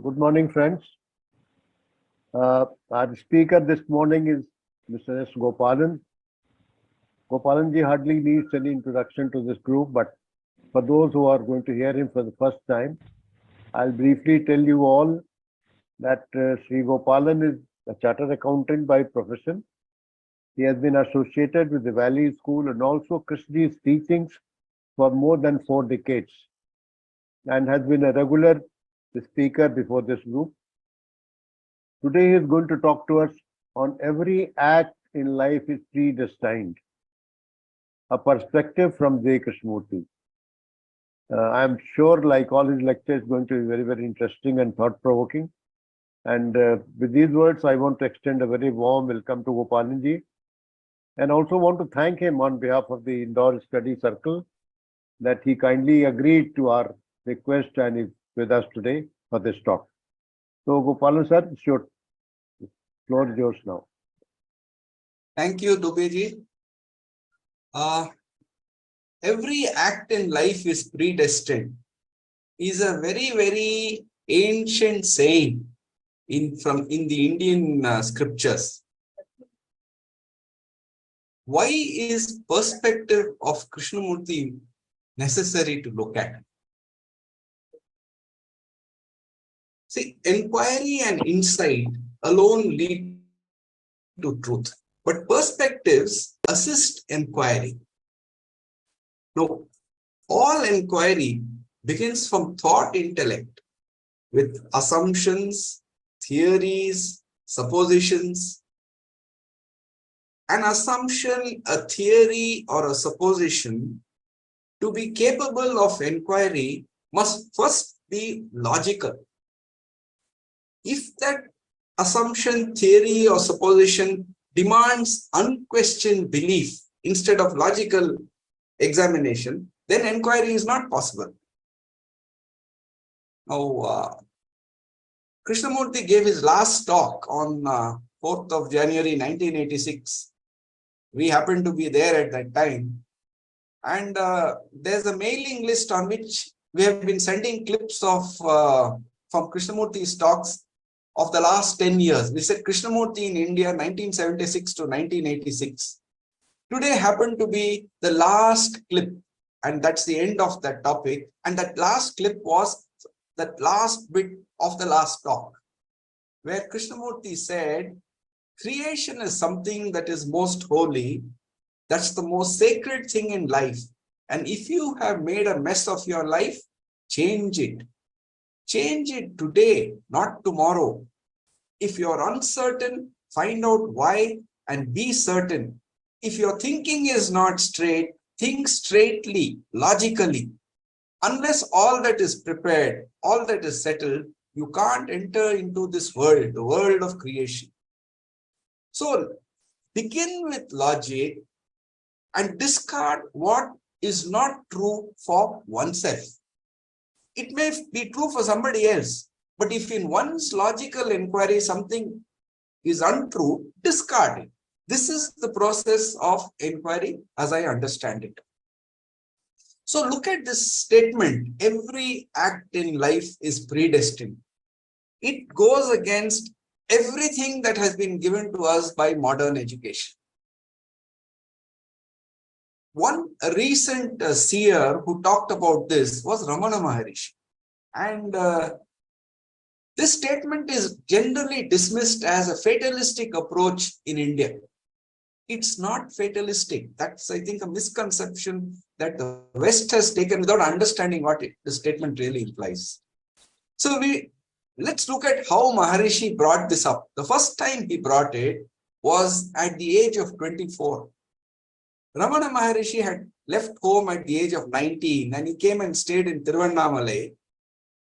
Good morning, friends. Our speaker this morning is Mr. S. Gopalan. Gopalanji hardly needs any introduction to this group, but for those who are going to hear him for the first time, I'll briefly tell you all that Sri Gopalan is a chartered accountant by profession. He has been associated with the Valley School and also Krishna's teachings for more than 4 decades and has been a regular speaker before this group. Today he is going to talk to us on every act in life is predestined, a perspective from J. Krishnamurti. I am sure, like all his lectures, going to be very, very interesting and thought-provoking. And with these words, I want to extend a very warm welcome to Gopalanji, and also want to thank him on behalf of the Indore Study Circle that he kindly agreed to our request and is with us today for this talk. So, Gopalan sir, the floor is yours now. Thank you, Dubeji. Every act in life is predestined is a very, very ancient saying in the Indian scriptures. Why is perspective of Krishnamurti necessary to look at? See, inquiry and insight alone lead to truth, but perspectives assist inquiry. No, all inquiry begins from thought intellect with assumptions, theories, suppositions. An assumption, a theory, or a supposition to be capable of inquiry must first be logical. If that assumption, theory, or supposition demands unquestioned belief instead of logical examination, then inquiry is not possible. Now, Krishnamurti gave his last talk on 4th of January 1986. We happened to be there at that time. And there's a mailing list on which we have been sending clips of from Krishnamurti's talks of the last 10 years. We said Krishnamurti in India 1976 to 1986. Today happened to be the last clip, and that's the end of that topic. And that last clip was that last bit of the last talk, where Krishnamurti said, creation is something that is most holy. That's the most sacred thing in life. And if you have made a mess of your life, change it. Change it today, not tomorrow. If you're uncertain, find out why and be certain. If your thinking is not straight, think straightly, logically. Unless all that is prepared, all that is settled, you can't enter into this world, the world of creation. So begin with logic and discard what is not true for oneself. It may be true for somebody else, but if in one's logical inquiry something is untrue, discard it. This is the process of inquiry as I understand it. So look at this statement, every act in life is predestined. It goes against everything that has been given to us by modern education. One recent seer who talked about this was Ramana Maharishi. And this statement is generally dismissed as a fatalistic approach in India. It's not fatalistic. That's, I think, a misconception that the West has taken without understanding what the statement really implies. So let's look at how Maharishi brought this up. The first time he brought it was at the age of 24. Ramana Maharishi had left home at the age of 19 and he came and stayed in Tiruvannamalai.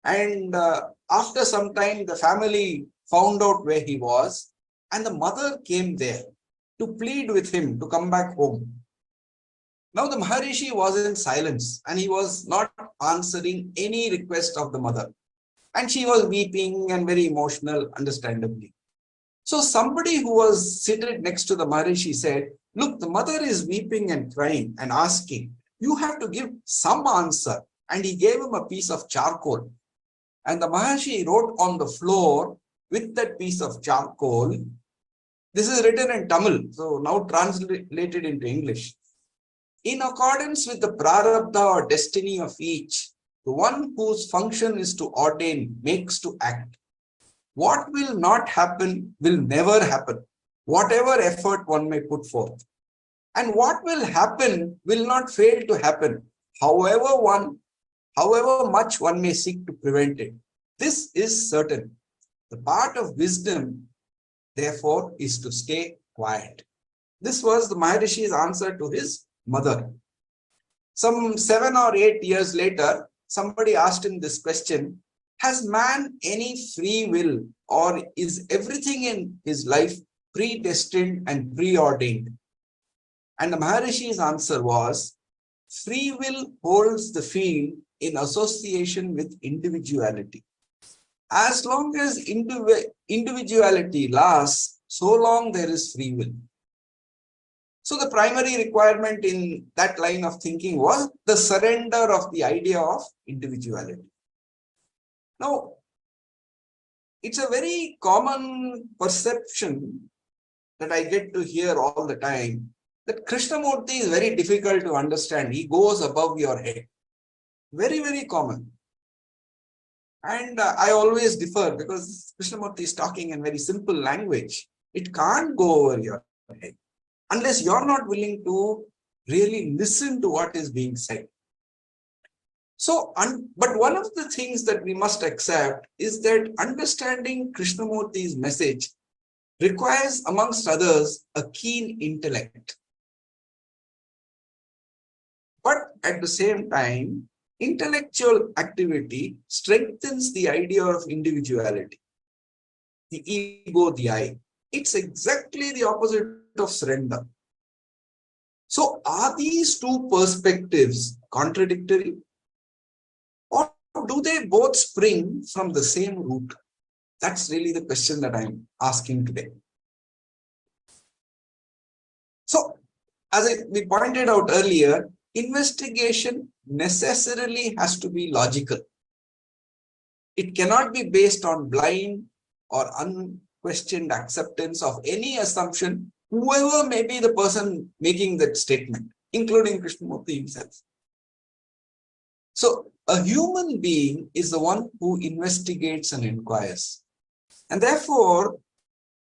And after some time, the family found out where he was and the mother came there to plead with him to come back home. Now the Maharishi was in silence and he was not answering any request of the mother. And she was weeping and very emotional, understandably. So somebody who was seated next to the Maharishi said, look, the mother is weeping and crying and asking, you have to give some answer. And he gave him a piece of charcoal. And the Maharshi wrote on the floor with that piece of charcoal. This is written in Tamil, so now translated into English. In accordance with the prarabdha or destiny of each, the one whose function is to ordain makes to act. What will not happen will never happen, whatever effort one may put forth. And what will happen will not fail to happen, however much one may seek to prevent it. This is certain. The part of wisdom, therefore, is to stay quiet. This was the Maharishi's answer to his mother. Some 7 or 8 years later, somebody asked him this question: has man any free will, or is everything in his life predestined and preordained? And the Maharishi's answer was, free will holds the field in association with individuality. As long as individuality lasts, so long there is free will. So the primary requirement in that line of thinking was the surrender of the idea of individuality. Now, it's a very common perception that I get to hear all the time, that Krishnamurti is very difficult to understand. He goes above your head. Very, very common. And I always differ, because Krishnamurti is talking in very simple language. It can't go over your head unless you're not willing to really listen to what is being said. So, but one of the things that we must accept is that understanding Krishnamurti's message requires, amongst others, a keen intellect. But at the same time, intellectual activity strengthens the idea of individuality, the ego, the I. It's exactly the opposite of surrender. So, are these two perspectives contradictory? Or do they both spring from the same root? That's really the question that I'm asking today. So, as we pointed out earlier, investigation necessarily has to be logical. It cannot be based on blind or unquestioned acceptance of any assumption, whoever may be the person making that statement, including Krishnamurti himself. So, a human being is the one who investigates and inquires. And therefore,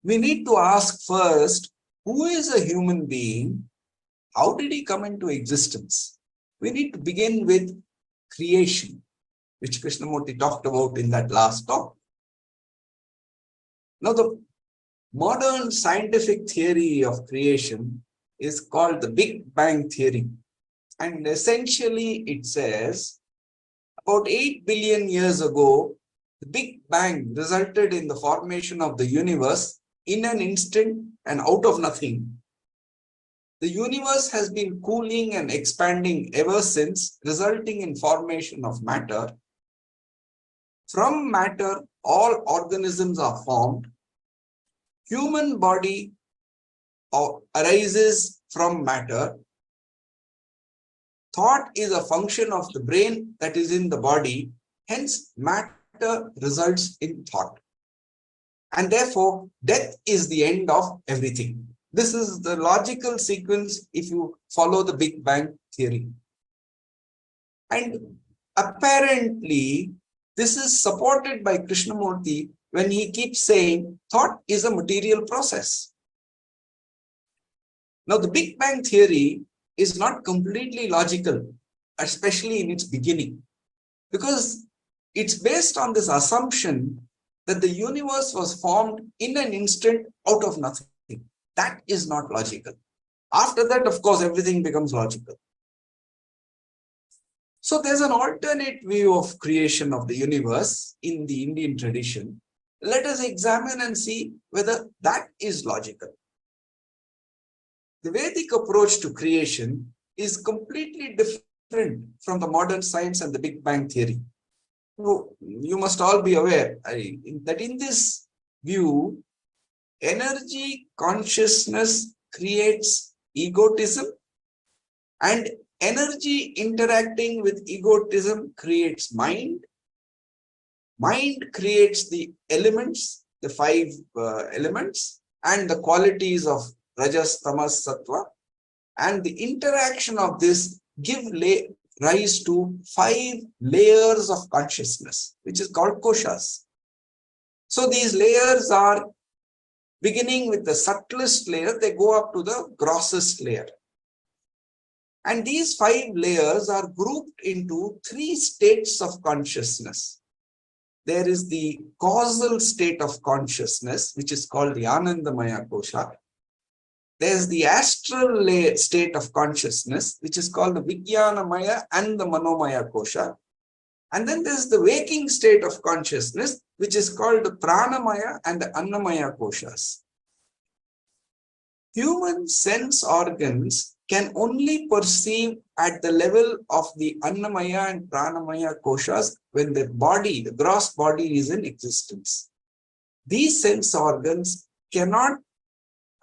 we need to ask first, who is a human being? How did he come into existence? We need to begin with creation, which Krishnamurti talked about in that last talk. Now, the modern scientific theory of creation is called the Big Bang theory. And essentially, it says, about 8 billion years ago, the Big Bang resulted in the formation of the universe in an instant and out of nothing. The universe has been cooling and expanding ever since, resulting in formation of matter. From matter, all organisms are formed. Human body arises from matter. Thought is a function of the brain that is in the body. Hence, matter results in thought. And therefore, death is the end of everything. This is the logical sequence if you follow the Big Bang theory. And apparently, this is supported by Krishnamurti when he keeps saying thought is a material process. Now, the Big Bang theory is not completely logical, especially in its beginning, because it's based on this assumption that the universe was formed in an instant out of nothing. That is not logical. After that, of course, everything becomes logical. So there's an alternate view of creation of the universe in the Indian tradition. Let us examine and see whether that is logical. The Vedic approach to creation is completely different from the modern science and the Big Bang theory. You must all be aware that in this view, energy consciousness creates egotism, and energy interacting with egotism creates mind, Mind creates the elements, the five elements, and the qualities of Rajas, Tamas, Sattva. And the interaction of this give rise to 5 layers of consciousness, which is called koshas. So these layers are beginning with the subtlest layer, they go up to the grossest layer. And these 5 layers are grouped into 3 states of consciousness. There is the causal state of consciousness, which is called the Anandamaya Kosha. There's the astral state of consciousness, which is called the Vijnanamaya and the Manomaya Kosha. And then there's the waking state of consciousness, which is called the Pranamaya and the Annamaya Koshas. Human sense organs can only perceive at the level of the Annamaya and Pranamaya Koshas when the body, the gross body, is in existence. These sense organs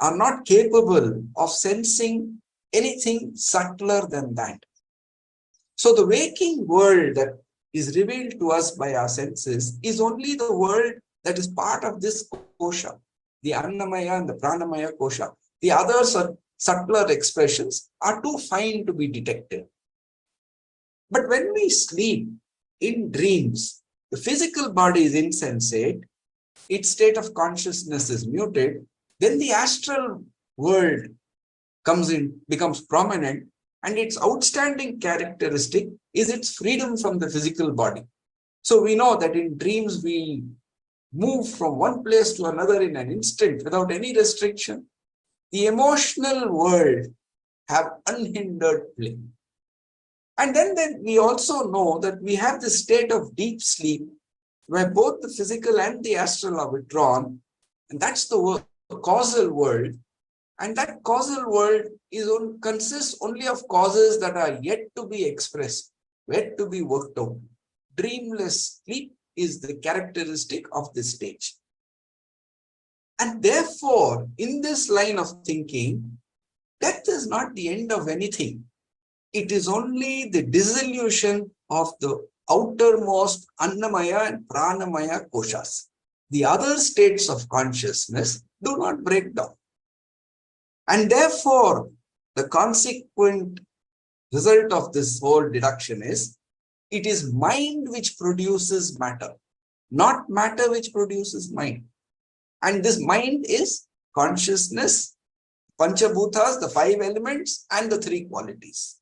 are not capable of sensing anything subtler than that. So the waking world that is revealed to us by our senses is only the world that is part of this kosha, the Annamaya and the Pranamaya Kosha. The other subtler expressions are too fine to be detected. But when we sleep in dreams, the physical body is insensate, its state of consciousness is muted, then the astral world becomes prominent, and its outstanding characteristic is its freedom from the physical body. So we know that in dreams we move from one place to another in an instant without any restriction. The emotional world have unhindered play. And then we also know that we have this state of deep sleep where both the physical and the astral are withdrawn, and that's the causal world. And that causal world consists only of causes that are yet to be expressed, yet to be worked out. Dreamless sleep is the characteristic of this stage. And therefore, in this line of thinking, death is not the end of anything. It is only the dissolution of the outermost Annamaya and Pranamaya Koshas. The other states of consciousness do not break down. And therefore, the consequent result of this whole deduction is, it is mind which produces matter, not matter which produces mind. And this mind is consciousness, Panchabhutas, the 5 elements, and the 3 qualities.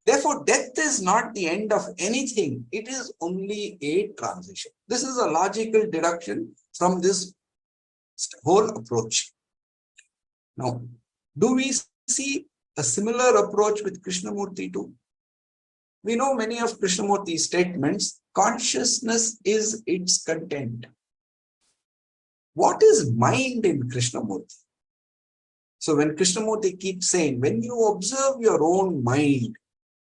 Therefore, death is not the end of anything. It is only a transition. This is a logical deduction from this whole approach. Now, do we see a similar approach with Krishnamurti too? We know many of Krishnamurti's statements, consciousness is its content. What is mind in Krishnamurti? So when Krishnamurti keeps saying, when you observe your own mind,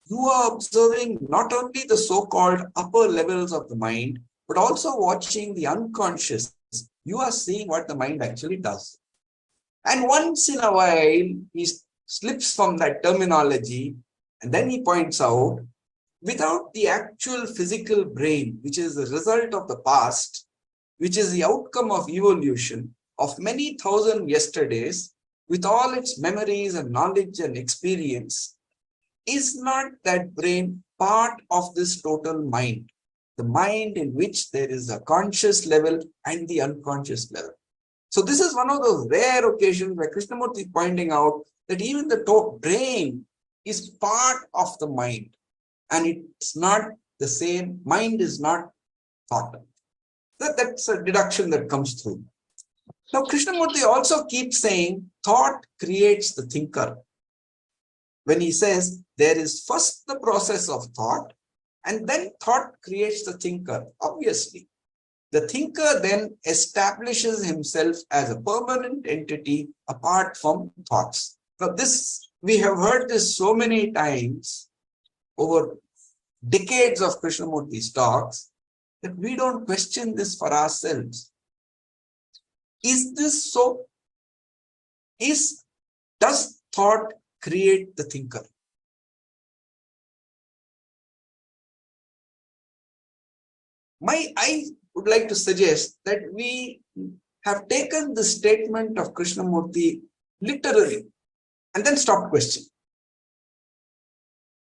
you are observing not only the so-called upper levels of the mind, but also watching the unconscious. You are seeing what the mind actually does. And once in a while, he slips from that terminology, and then he points out, without the actual physical brain, which is the result of the past, which is the outcome of evolution of many thousand yesterdays, with all its memories and knowledge and experience, is not that brain part of this total mind? The mind in which there is a conscious level and the unconscious level. So this is one of those rare occasions where Krishnamurti is pointing out that even the brain is part of the mind, and it's not the same. Mind is not thought. That's a deduction that comes through. Now, Krishnamurti also keeps saying thought creates the thinker. When he says there is first the process of thought, and then thought creates the thinker. Obviously, the thinker then establishes himself as a permanent entity apart from thoughts. Now this, we have heard this so many times over decades of Krishnamurti's talks that we don't question this for ourselves. Is this so? Does thought create the thinker? I would like to suggest that we have taken the statement of Krishnamurti literally and then stopped questioning.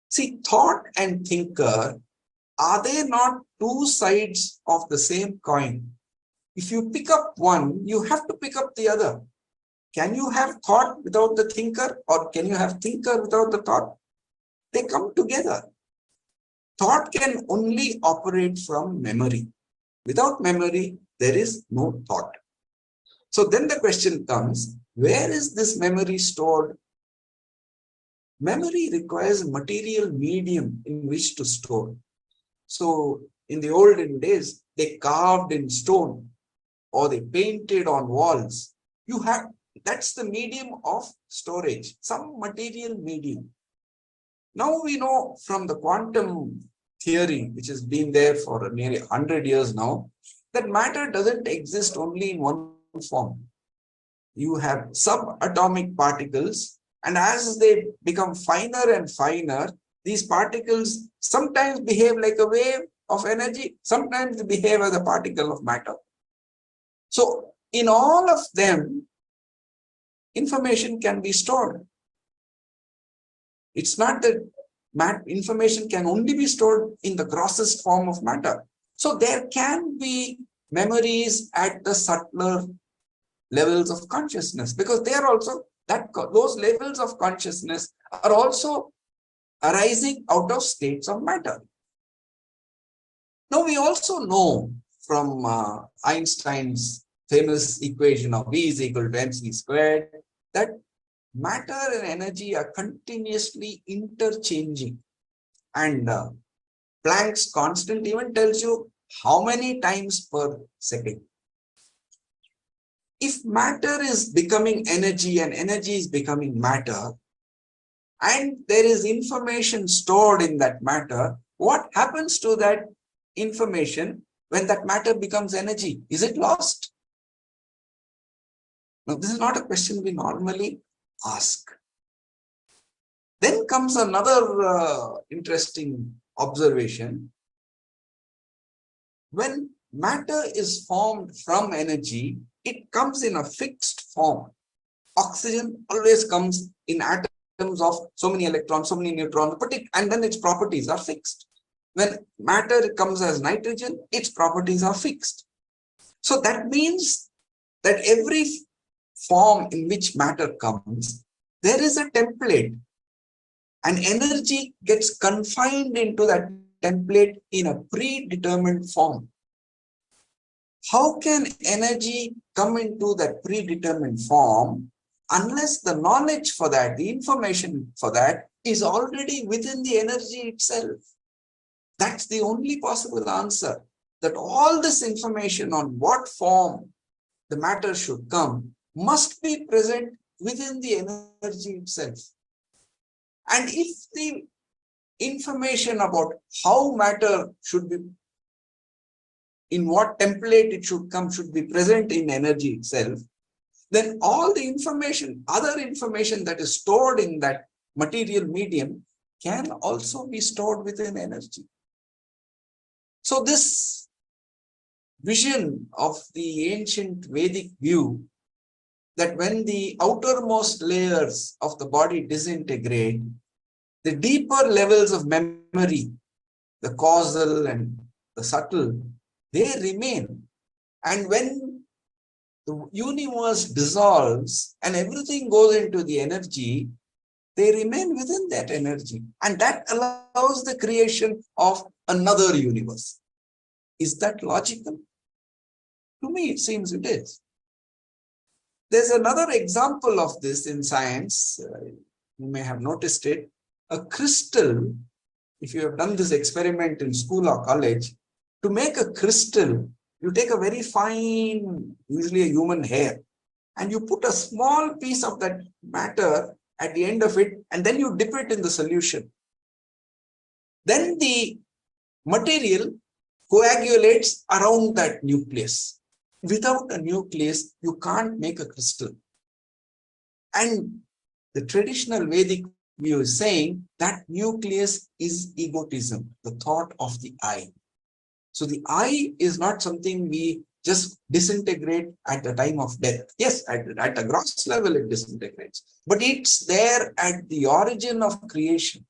See, thought and thinker, are they not two sides of the same coin? If you pick up one, you have to pick up the other. Can you have thought without the thinker, or can you have thinker without the thought? They come together. Thought can only operate from memory. Without memory, there is no thought. So then the question comes, where is this memory stored? Memory requires a material medium in which to store. So in the olden days, they carved in stone or they painted on walls. That's the medium of storage, some material medium. Now we know from the quantum theory, which has been there for nearly 100 years now, that matter doesn't exist only in one form. You have subatomic particles, and as they become finer and finer, these particles sometimes behave like a wave of energy, sometimes they behave as a particle of matter. So in all of them, information can be stored. It's not that information can only be stored in the grossest form of matter. So there can be memories at the subtler levels of consciousness, because they are also those levels of consciousness are also arising out of states of matter. Now we also know from Einstein's famous equation of V is equal to mc squared that matter and energy are continuously interchanging, and Planck's constant even tells you how many times per second. If matter is becoming energy and energy is becoming matter, and there is information stored in that matter, what happens to that information when that matter becomes energy? Is it lost? Now, this is not a question we normally ask. Then comes another interesting observation. When matter is formed from energy, it comes in a fixed form. Oxygen always comes in atoms of so many electrons, so many neutrons, and then its properties are fixed. When matter comes as nitrogen, its properties are fixed. So that means that every form in which matter comes, there is a template, and energy gets confined into that template in a predetermined form. How can energy come into that predetermined form unless the knowledge for that, the information for that, is already within the energy itself? That's the only possible answer, that all this information on what form the matter should come must be present within the energy itself. And if the information about how matter should be, in what template it should come, should be present in energy itself, then all the information, other information that is stored in that material medium can also be stored within energy. So this vision of the ancient Vedic view, that when the outermost layers of the body disintegrate, the deeper levels of memory, the causal and the subtle, they remain. And when the universe dissolves and everything goes into the energy, they remain within that energy. And that allows the creation of another universe. Is that logical? To me, it seems it is. There's another example of this in science. You may have noticed it. A crystal, if you have done this experiment in school or college, to make a crystal, you take a very fine, usually a human hair, and you put a small piece of that matter at the end of it, and then you dip it in the solution. Then the material coagulates around that nucleus. Without a nucleus, you can't make a crystal. And the traditional Vedic view is saying that nucleus is egotism, the thought of the I. So the I is not something we just disintegrate at the time of death. Yes, at a gross level it disintegrates, but it's there at the origin of creation.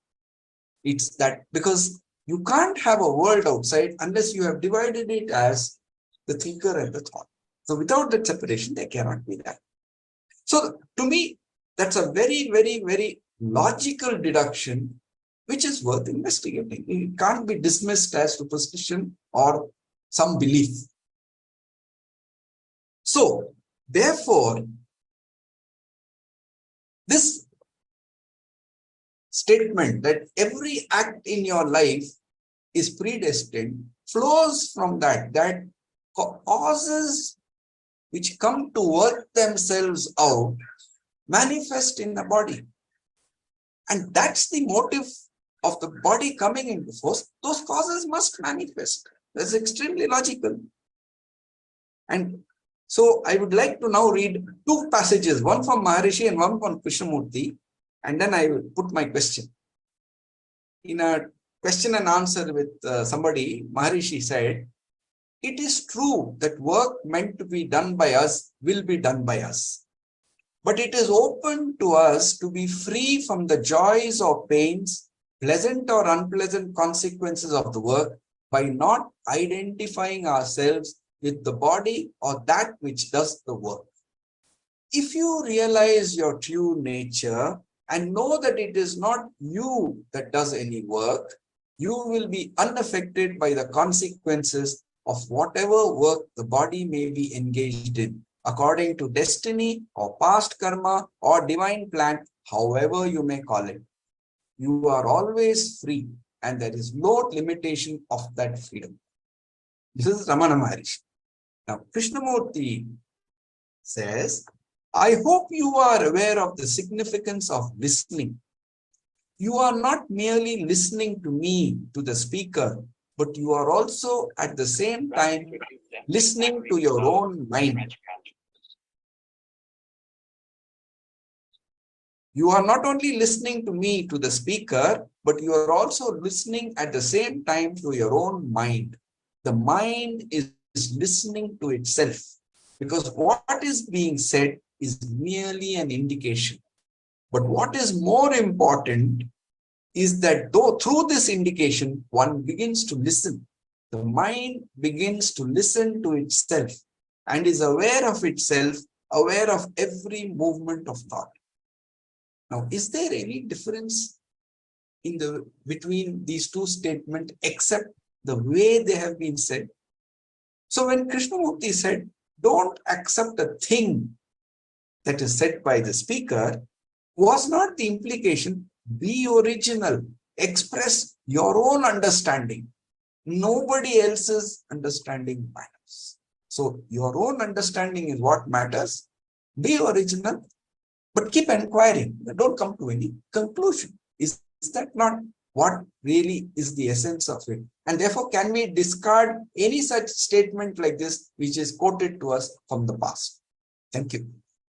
It's that because you can't have a world outside unless you have divided it as the thinker and the thought. So without that separation, there cannot be that. So to me, that's a very, very, very logical deduction, which is worth investigating. It can't be dismissed as superstition or some belief. So therefore, this statement that every act in your life is predestined flows from that causes which come to work themselves out manifest in the body. And that's the motive of the body coming into force. Those causes must manifest. That's extremely logical. And so I would like to now read two passages, one from Maharishi and one from Krishnamurti, and then I will put my question. In a question and answer with somebody, Maharishi said, it is true that work meant to be done by us will be done by us. But it is open to us to be free from the joys or pains, pleasant or unpleasant consequences of the work by not identifying ourselves with the body or that which does the work. If you realize your true nature and know that it is not you that does any work, you will be unaffected by the consequences of whatever work the body may be engaged in, according to destiny or past karma or divine plan, however you may call it. You are always free and there is no limitation of that freedom. This is Ramana Maharishi. Now, Krishnamurti says, I hope you are aware of the significance of listening. You are not merely listening to me, to the speaker, but you are also at the same time listening to your own mind. You are not only listening to me, to the speaker, but you are also listening at the same time to your own mind. The mind is listening to itself because what is being said is merely an indication. But what is more important is that though through this indication, one begins to listen. The mind begins to listen to itself and is aware of itself, aware of every movement of thought. Now, is there any difference between these two statements except the way they have been said? So when Krishnamurti said, don't accept a thing that is said by the speaker, was not the implication, be original, express your own understanding. Nobody else's understanding matters. So your own understanding is what matters. Be original, but keep inquiring. Don't come to any conclusion. Is that not what really is the essence of it? And therefore, can we discard any such statement like this, which is quoted to us from the past? Thank you.